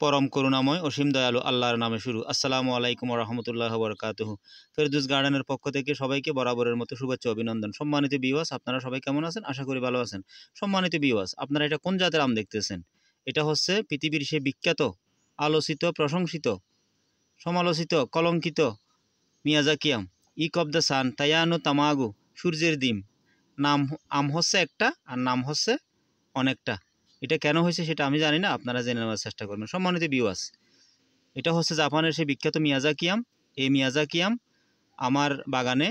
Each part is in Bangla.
পরম করুণাময় অসীম দয়ালু আল্লাহর নামে শুরু। আসসালামু আলাইকুম ওয়া রাহমাতুল্লাহি ওয়া বারাকাতুহু। ফেরদৌস গার্ডেনের পক্ষ থেকে সবাইকে বরাবরের মতো শুভেচ্ছা অভিনন্দন। সম্মানিত ভিউয়ার্স, আপনারা সবাই কেমন আছেন? আশা করি ভালো আছেন। সম্মানিত ভিউয়ার্স, আপনারা এটা কোন জাতের আম দেখতেছেন? এটা হচ্ছে পৃথিবীর সেই বিখ্যাত, আলোচিত, প্রশংসিত, সমালোচিত, কলঙ্কিত মিয়াজাকি আম। ইক অফ দ্য সান, তায়ানো তামাগো, সূর্যের ডিম। নাম আম হচ্ছে একটা, আর নাম হচ্ছে অনেকটা। এটা কেন হয়েছে সেটা আমি জানি না, আপনারা জেনে নেওয়ার চেষ্টা করবেন। সম্মানিত ভিউয়ার্স, এটা হচ্ছে জাপানের সেই বিখ্যাত মিয়াজাকি আম। এই মিয়াজাকি আম আমার বাগানে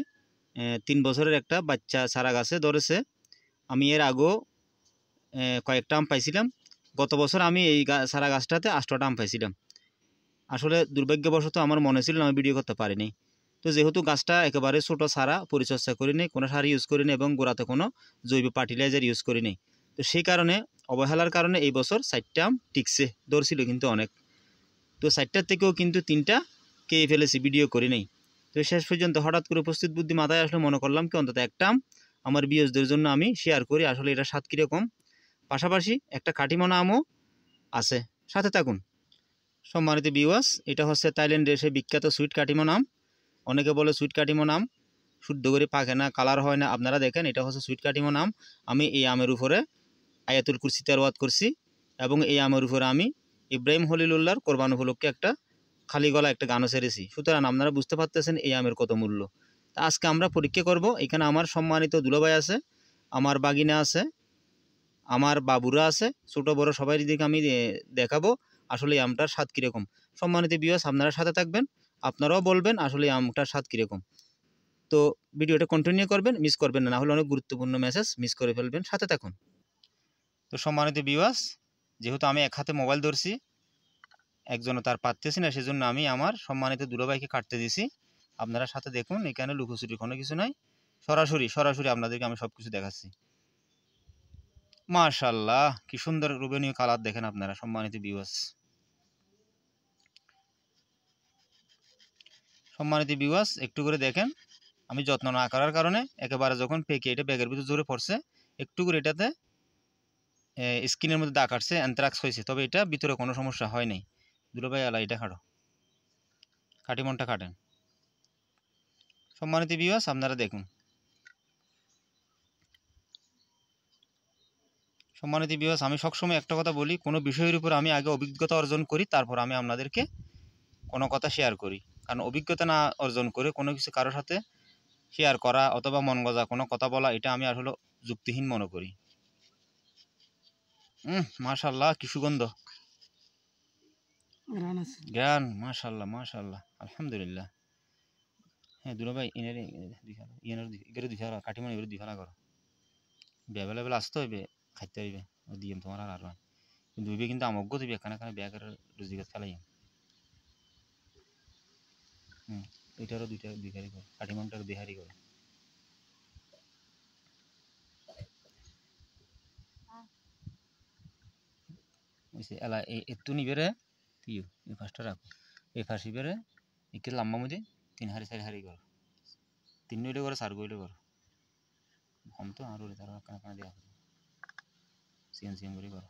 3 বছরের একটা বাচ্চা চারা গাছে ধরেছে। আমি এর আগেও কয়েকটা আম পাইছিলাম। গত বছর আমি এই চারা গাছটাতে 8টা আম পাইছিলাম। আসলে দুর্ভাগ্যবশত আমার মনে ছিল না, আমি ভিডিও করতে পারিনি। তো যেহেতু গাছটা একেবারে ছোটো চারা, পরিচর্যা করিনি, কোনো সার ইউজ করিনি এবং গোড়াতে কোনো জৈব ফার্টিলাইজার ইউজ করিনি। তো সেই কারণে, অবহেলার কারণে এই বছর 4টা আম টিকছে, ধরছিল কিন্তু অনেক। তো 4টার থেকেও কিন্তু 3টা খেয়ে ফেলেছি, ভিডিও করি নাই। তো শেষ পর্যন্ত হঠাৎ করে উপস্থিত বুদ্ধি মাথায় আসলে মনে করলাম কি অন্তত একটা আম আমার ভিউয়ার্সদের জন্য আমি শেয়ার করি। আসলে এটা স্বাদ কীরকম, পাশাপাশি একটা কাটিমোনা আমও আছে, সাথে থাকুন। সম্মানিত ভিউয়ার্স, এটা হচ্ছে থাইল্যান্ডের সেই বিখ্যাত সুইট কাটিমোনা আম। অনেকে বলে সুইট কাটিমোনা আম শুদ্ধ করে পাকে না, কালার হয় না। আপনারা দেখেন, এটা হচ্ছে সুইট কাটিমোনা আম। আমি এই আমের উপরে আয়াতুল কুরসি তেলাওয়াত করছি এবং এই আমের উপরে আমি ইব্রাহিম খলিলুল্লাহর কোরবান উপলক্ষে একটা খালি গলা একটা গানও ছেড়েছি। সুতরাং আপনারা বুঝতে পারতেছেন এই আমের কত মূল্য। তা আজকে আমরা পরীক্ষা করব। এখানে আমার সম্মানিত দুলাভাই আছে, আমার বাগিনা আছে, আমার বাবুরা আছে, ছোট বড় সবাই দিকে আমি দেখাবো আসলে এই আমটার স্বাদ কীরকম। সম্মানিত ভিউয়ার্স, আপনারা সাথে থাকবেন, আপনারাও বলবেন আসলে এই আমটার স্বাদ কীরকম। তো ভিডিওটা কন্টিনিউ করবেন, মিস করবেন না, হলে অনেক গুরুত্বপূর্ণ মেসেজ মিস করে ফেলবেন। সাথে থাকুন। তো সম্মানিত ভিউয়ার্স, যেহেতু আমি এক হাতে মোবাইল ধরছি, একজনও তার পারতেছি না, সেজন্য আমি আমার সম্মানিত দুলাভাইকে কাটতে দিছি। আপনারা সাথে দেখুন, এখানে লুকোচুরি কোনো কিছু নাই, সরাসরি আপনাদেরকে আমি সব কিছু দেখাচ্ছি। মাশাআল্লাহ, কি সুন্দর রুবেনীয় কালার দেখেন আপনারা সম্মানিত ভিউয়ার্স। সম্মানিত ভিউয়ার্স, একটু করে দেখেন। আমি যত্ন না করার কারণে একেবারে যখন পেকে এটা ব্যাগের ভিতরে জোরে পড়ছে, একটু করে এটাতে স্কিনের মধ্যে দাগ কাটছে, অ্যানথ্রাক্স হয়েছে, তবে এটা ভিতরে কোনো সমস্যা হয় নাই। দুলাভাই আলা এটা খাড়ো, কাটিমনটা কাটেন। সম্মানিত ভিউয়ার্স, আপনারা দেখুন। সম্মানিত ভিউয়ার্স, আমি সবসময় একটা কথা বলি, কোনো বিষয়ের উপর আমি আগে অভিজ্ঞতা অর্জন করি, তারপর আমি আপনাদেরকে কোনো কথা শেয়ার করি। কারণ অভিজ্ঞতা না অর্জন করে কোনো কিছু কারোর সাথে শেয়ার করা অথবা মন গজা কোনো কথা বলা, এটা আমি আসলে যুক্তিহীন মনে করি। মাশাআল্লাহ, কি সুগন্ধ, জ্ঞান, মাশাআল্লাহ মাশাআল্লাহ, আলহামদুলিল্লাহ। হ্যাঁ দুলাভাই, এনের দুই ফেলা কাটিমন, এবার দুই ফেলা করো, অ্যাভেলেবেল আসতে হইবে, খাইতে হইবে, দিম তোমার আর হয় কিন্তু দুইবে, কিন্তু আমগ্য দিবি এখানে এখানে ব্যাগের রুজিগাত ফেলাই। এটারও দুই হারি করো, কাটিমনটারও 2 হারি করো। এলা একটু নিবেরে তুইও এই ফার্স্টটা রাখো, এই ফার্স্ট ইবেরে একটু লম্বা মধ্যে 3 হারি 4 হারি করো, 3 নইলে করো 4 গইলে করো, কম তো আর ওরে তারা কানা কানা দেওয়া সিএম করে করো।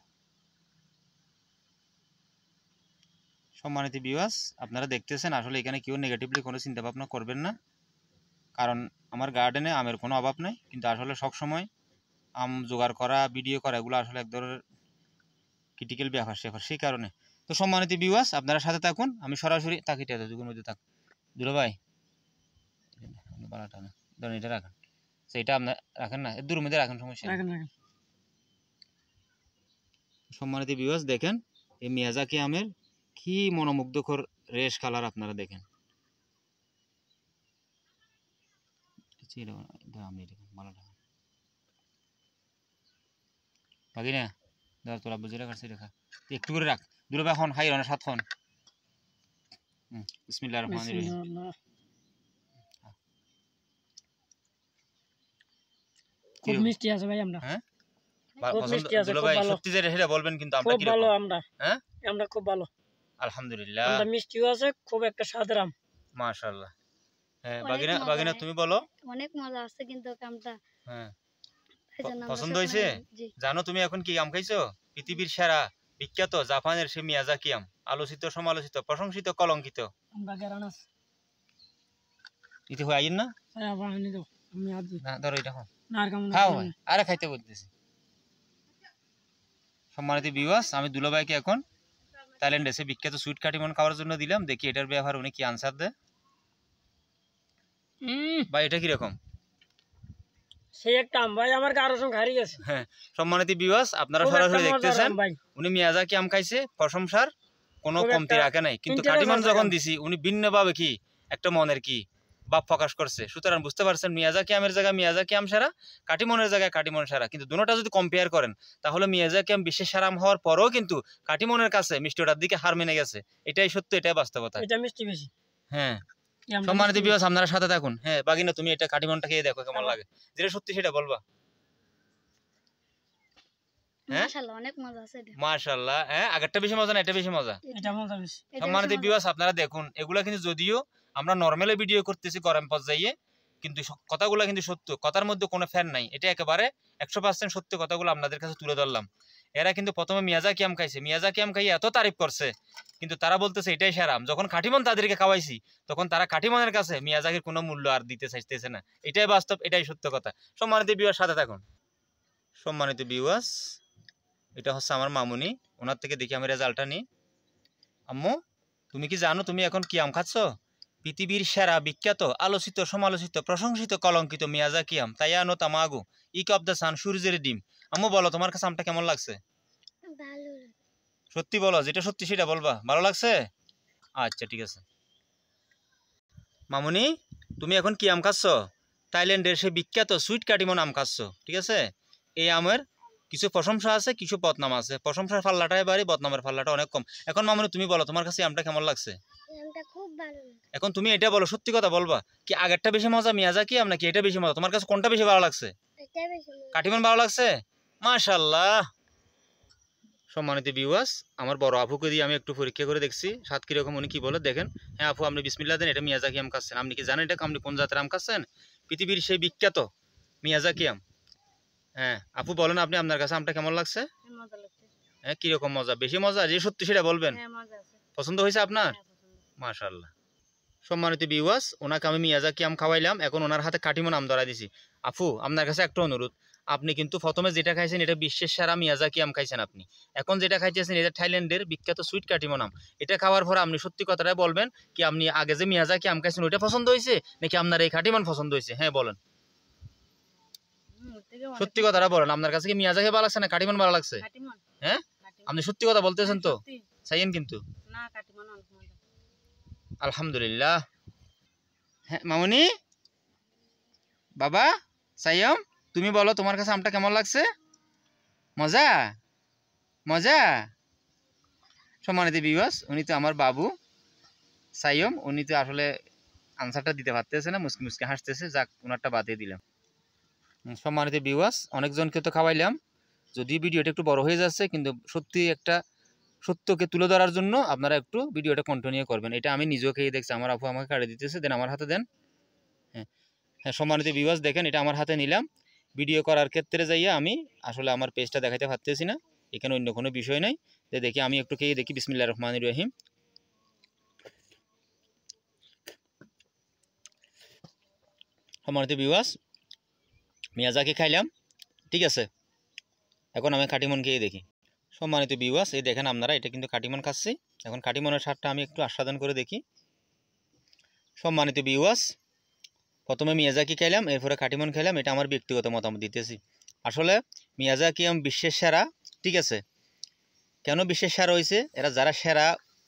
সম্মানিত ভিউয়ার্স, আপনারা দেখতেছেন, আসলে এখানে কেউ নেগেটিভলি কোনো চিন্তা ভাবনা করবেন না, কারণ আমার গার্ডেনে আমের কোনো অভাব নাই। কিন্তু আসলে সব সময় আম জোগাড় করা, ভিডিও করা, এগুলো আসলে এক ধরনের ক্রিটিক্যাল ব্যাপার স্যাপার, সেই কারণে। তো সম্মানিত ভিউয়ার্স, আপনারা সাথে থাকুন, আমি সরাসরি তাকিটা যুগের মধ্যে থাক। দুলাভাই বালাটা না, ধরেন এটা রাখেন, সেইটা আপনার রাখেন না, দূর মধ্যে রাখেন, সমস্যা নেই। সম্মানিত ভিউয়ার্স, দেখেন এই মিয়াজাকি আমের কি মনোমুগ্ধকর রেশ কালার, আপনারা দেখেন। বাকি না তোরা বুঝে রাখাচ্ছি, রেখা একটু করে রাখ দুলাভাই, এখন হাই রানা 7 খন। বিসমিল্লাহির রহমানির রহিম। খুব মিষ্টি আছে ভাই আমরা। হ্যাঁ খুব মিষ্টি আছে, খুব ভালো। সত্যি যেটা সেটা বলবেন, কিন্তু আমরা কি ভালো আমরা, হ্যাঁ আমরা খুব ভালো আলহামদুলিল্লাহ। আমরা মিষ্টিও আছে, খুব একটা স্বাদের আম, মাশাআল্লাহ। হ্যাঁ বাগিনা তুমি বলো। অনেক মজা আছে কিন্তু আমটা। হ্যাঁ তাইজন্য পছন্দ হইছে? জানো তুমি এখন কি আম খাইছো? পৃথিবীর সেরা বিখ্যাত জাপানের সে মিয়াজাকি আম, আলোচিত সমালোচিত প্রশংসিত কলঙ্কিত। আমরা গ্যারানাস ইতি হয়ে আইন না হ্যাঁ আবার আনি দাও আমি আজ না ধরো এটা খাও না আর কেমন খাও ভাই, আরে খাইতে বলতেছি। সম্মানিত ভিউয়ার্স, আমি দুলাভাইকে এখন থাইল্যান্ডে এসে বিখ্যাত সুইট কাটিমন খাওয়ার জন্য দিলাম, দেখি এটার ব্যবহার উনি কি আনসার দেয়। ভাই এটা কিরকম? সেই একটা আম ভাই আমার গারো সঙ্গে হারিয়ে গেছে হ্যাঁ সম্মানিত ভিউয়ার্স, আপনারা খুব একটা সরাসরি মজার দেখতেছেন আম ভাই উনি মিয়াজাকি আম খাইছে, প্রশংসার কোনো খুব কমতি একটা রাখে নাই, কিন্তু ইন্টারেস্ট কাটিমন আছে যখন আম। দিছি উনি ভিন্নভাবে কি একটা মনের কি ভাব প্রকাশ করছে। সুতরাং বুঝতে পারছেন মিয়াজাকি আমের জায়গায় মিয়াজাকি আম সারা, কাটিমনের জায়গায় কাটিমন সারা, কিন্তু দুটোটা যদি কম্পেয়ার করেন তাহলে মিয়াজাকি আম বিশ্বের সারা আম হওয়ার পরেও কিন্তু কাটিমনের কাছে মিষ্টিটার দিকে হার মেনে গেছে। এটাই সত্য, এটাই বাস্তবতা। এটা মিষ্টি বেশি হ্যাঁ এই আমটা সম্মানিত মিষ্টি বেশি। ভিউয়ার্স, আপনারা সাথে থাকুন। হ্যাঁ বাগিনা, তুমি এটা কাটিমনটা খেয়ে দেখো কেমন আমার- লাগে, যেটা সত্যি সেটা বলবা। হ্যাঁ? মাশাআল্লাহ অনেক মজা আছে এটা। মাশাআল্লাহ। হ্যাঁ আগেরটা বেশি মজা না এটা বেশি মজা? এটা মজা বেশি এটা সম্মানিত বেশি মজা। ভিউয়ার্স, আপনারা দেখুন এগুলা কিন্তু যদিও আমরা নরমালি ভিডিও করতেছি গরম পর্যায়ে, কিন্তু কথাগুলো কিন্তু সত্য, কথার মধ্যে কোনো ফ্যান নাই, এটা একেবারে 100% সত্য কথাগুলো আপনাদের কাছে তুলে ধরলাম। এরা কিন্তু প্রথমে মিয়াজাকি আম খাইছে, মিয়াজাকি আম খাইয়ে এত তারিফ করছে, কিন্তু তারা বলতেছে এটাই সেরা আম। যখন কাটিমন তাদেরকে খাওয়াইছি তখন তারা কাটিমনের কাছে মিয়াজাকির কোনো মূল্য আর দিতে চাইতেছে না। এটাই বাস্তব, এটাই সত্য কথা। সম্মানিত ভিউয়ার্স সাথে থাকুন। সম্মানিত ভিউয়ার্স, এটা হচ্ছে আমার মামুনি, ওনার থেকে দেখি আমি রেজাল্টটা নিই। আম্মু তুমি কি জানো তুমি এখন কি আম খাচ্ছ? পৃথিবীর সেরা বিখ্যাত আলোচিত সমালোচিত প্রশংসিত কলঙ্কিত মিয়াজাকি আম, তাইয়ানো তামাগো ইক অফ দ্য সান, সূর্যের ডিম। আম্মু বলো তোমার কাছে আমটা কেমন লাগছে? ভালো। সত্যি বলো, যেটা সত্যি সেটা বলবা। ভালো লাগছে? আচ্ছা ঠিক আছে। মামুনি তুমি এখন কি আম খাচ্ছ? থাইল্যান্ডের সে বিখ্যাত সুইট কাটিমন আম খাচ্ছ, ঠিক আছে? এই আমের কিছু প্রশংসা আছে, কিছু বদনাম আছে। প্রশংসার পাল্লাটাই বাড়ি, বদনামের পাল্লাটা অনেক কম। এখন মামুনি তুমি বলো তোমার কাছে এই আমটা কেমন লাগছে? আমটা খুব ভালো। এখন তুমি এটা বলো, সত্যি কথা বলবা, কি আগেরটা বেশি মজা মিয়াজাকি আম নাকি এটা বেশি মজা? তোমার কাছে কোনটা বেশি ভালো লাগছে? এটা বেশি মজা। কাটিমন ভালো লাগছে? মাশাআল্লাহ। সম্মানিত ভিউয়ার্স, আমার বড় আপুকে দিয়ে আমি একটু পরীক্ষা করে দেখছি স্বাদ কিরকম, উনি কি বলে দেখেন। হ্যাঁ আপু আপনি বিসমিল্লাহ দেন, এটা মিয়াজাকি আম খাচ্ছেন। আপনি কি জানেন এটা আপনি কোন জাতের আম খাচ্ছেন? পৃথিবীর সেই বিখ্যাত মিয়াজাকি আম। হ্যাঁ আপু বলেন আপনি, আপনার কাছে আমটা কেমন লাগছে? মজা লাগছে। হ্যাঁ কিরকম মজা? বেশি মজা? যে সত্যি সেটা বলবেন। হ্যাঁ মজা আছে। পছন্দ হয়েছে আপনার? হ্যাঁ পছন্দ। মাশাআল্লাহ। সম্মানিত ভিউয়ার্স, ওনাকে আমি মিয়াজাকি আম খাওয়াইলাম, এখন ওনার হাতে কাটিমন আম ধরা দিছি। আপু আপনার কাছে একটা অনুরোধ, আপনি কিন্তু প্রথমে যেটা খাইছেন এটা বিশ্বের সেরা মিয়াজাকি আম খাইছেন আপনি। এখন যেটা খাইতেছেন এটা থাইল্যান্ডের বিখ্যাত সুইট কাটিমন আম। এটা খাওয়ার পর আপনি সত্যি কথাটা বলবেন, কি আপনি আগে যে মিয়াজাকি আম খাইছেন ওইটা পছন্দ হয়েছে নাকি আপনার এই কাটিমন পছন্দ হয়েছে? হ্যাঁ বলেন, সত্যি কথাটা বলেন। আপনার কাছে কি মিয়াজাকি ভালো লাগছে না কাটিমন ভালো লাগছে? কাটিমন। হ্যাঁ কাটিমন। আপনি সত্যি কথা বলতেছেন তো? সত্যি। চাইয়েন কিন্তু। না কাটিমন অনেক মজা। আলহামদুলিল্লাহ। হ্যাঁ মামুনি, বাবা, সাইয়ম, তুমি বলো তোমার কাছে আমটা কেমন লাগছে? মজা? মজা? সম্মানিত ভিউয়ার্স, উনি তো আমার বাবু সাইয়ম, উনি তো আসলে আনসারটা দিতে পারতেছে না, মুসকি মুসকি হাসতেছে, যাক ওনারটা বাদে দিলাম। সম্মানিত ভিউয়ার্স, অনেকজনকে তো খাওয়াইলাম, যদিও ভিডিওটা একটু বড় হয়ে যাচ্ছে, কিন্তু সত্যি একটা সত্যকে তুলে ধরার জন্য আপনারা একটু ভিডিওটা কন্টিনিউ করবেন। এটা আমি নিজেও খেয়ে দেখছি, আমার আপু আমাকে কাটে দিতেছে, দেন আমার হাতে দেন। হ্যাঁ হ্যাঁ সম্মানিত ভিউয়ার্স দেখেন, এটা আমার হাতে নিলাম। ভিডিও করার ক্ষেত্রে যাইয়া আমি আসলে আমার পেজটা দেখাইতে পারতেছি না, এখানে অন্য কোনো বিষয় নাই। তো দেখি আমি একটু খেয়ে দেখি। বিসমিল্লাহির রহমানির রহিম। সম্মানিত ভিউয়ার্স, মিয়াজাকি খাইলাম, ঠিক আছে, এখন আমি কাটিমন খেয়ে দেখি। সম্মানিত ভিউয়ার্স, এই দেখেন আপনারা, এটা কিন্তু কাটিমন খাচ্ছি। এখন কাটিমনের স্বাদটা আমি একটু আস্বাদন করে দেখি। সম্মানিত ভিউয়ার্স, প্রথমে মিয়াজাকি খাইলাম, এরপরে কাটিমন খাইলাম, এটা আমার ব্যক্তিগত মতামত দিতেছি। আসলে মিয়াজাকি আম বিশ্বের সেরা, ঠিক আছে। কেন বিশ্বের সেরা হয়েছে? এরা যারা সেরা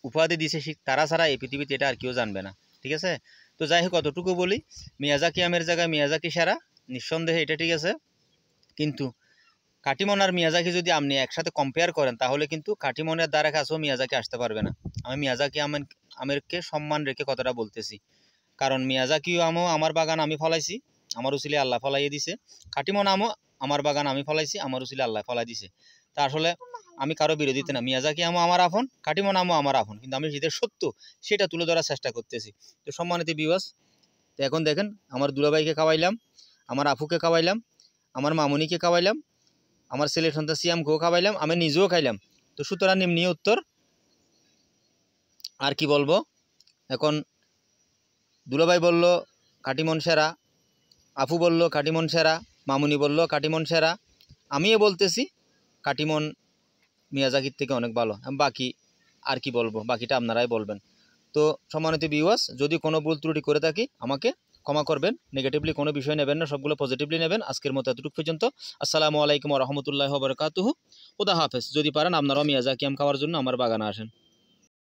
উপাধি দিছে তারা ছাড়া এই পৃথিবীতে এটা আর কেউ জানবে না, ঠিক আছে। তো যাই হোক, কতটুকু বলি, মিয়াজাকি আমের জায়গায় মিয়াজাকি সেরা নিঃসন্দেহে, এটা ঠিক আছে। কিন্তু কাটিমন আর মিয়াজাকি যদি আপনি একসাথে কম্পেয়ার করেন তাহলে কিন্তু কাটিমনের দ্বারা কাছেও মিয়াজাকি আসতে পারবে না। আমি মিয়াজাকি আমেরকে সম্মান রেখে কথাটা বলতেছি, কারণ মিয়াজাকিও আমও আমার বাগান আমি ফলাইছি, আমার উসিলে আল্লাহ ফলাইয়ে দিছে। কাটিমন আমও আমার বাগান আমি ফলাইছি, আমার উসিলে আল্লাহ ফলাই দিছে। তা আসলে আমি কারো বিরোধিতা না, মিয়াজাকি আমও আমার আপন, কাটিমন আমও আমার আপন, কিন্তু আমি যেটা সত্য সেটা তুলে ধরার চেষ্টা করতেছি। তো সম্মানিত ভিউয়ার্স, তো এখন দেখেন, আমার দুলাভাইকে খাওয়াইলাম, আমার আপুকে খাওয়াইলাম, আমার মামুনিকে খাওয়াইলাম, আমার ছেলে সন্তান সিয়ামকেও খাওয়াইলাম, আমি নিজেও খাইলাম। তো সুতরাং নিম্ন উত্তর। আর কি বলবো, এখন দুলাভাই বলল কাটিমন সেরা, আপু বলল কাটিমন সেরা, মামুনি বলল কাটিমন সেরা, আমিও বলতেছি কাটিমন মিয়াজাকির থেকে অনেক ভালো। বাকি আর কি বলবো, বাকিটা আপনারাই বলবেন। তো সম্মানিত ভিউয়ার্স, যদি কোনো ভুল ত্রুটি করে থাকি আমাকে ক্ষমা করবেন, নেগেটিভলি কোনো বিষয় নেবেন না, সবগুলো পজিটিভলি নেবেন। আজকের মতো এতটুকু পর্যন্ত। আসসালামু আলাইকুম ওয়া রাহমাতুল্লাহি ওয়া বারাকাতুহু। খুদা হাফেজ। যদি পারেন আপনারাও মিয়াজাকি আম খাওয়ার জন্য আমার বাগানে আসেন।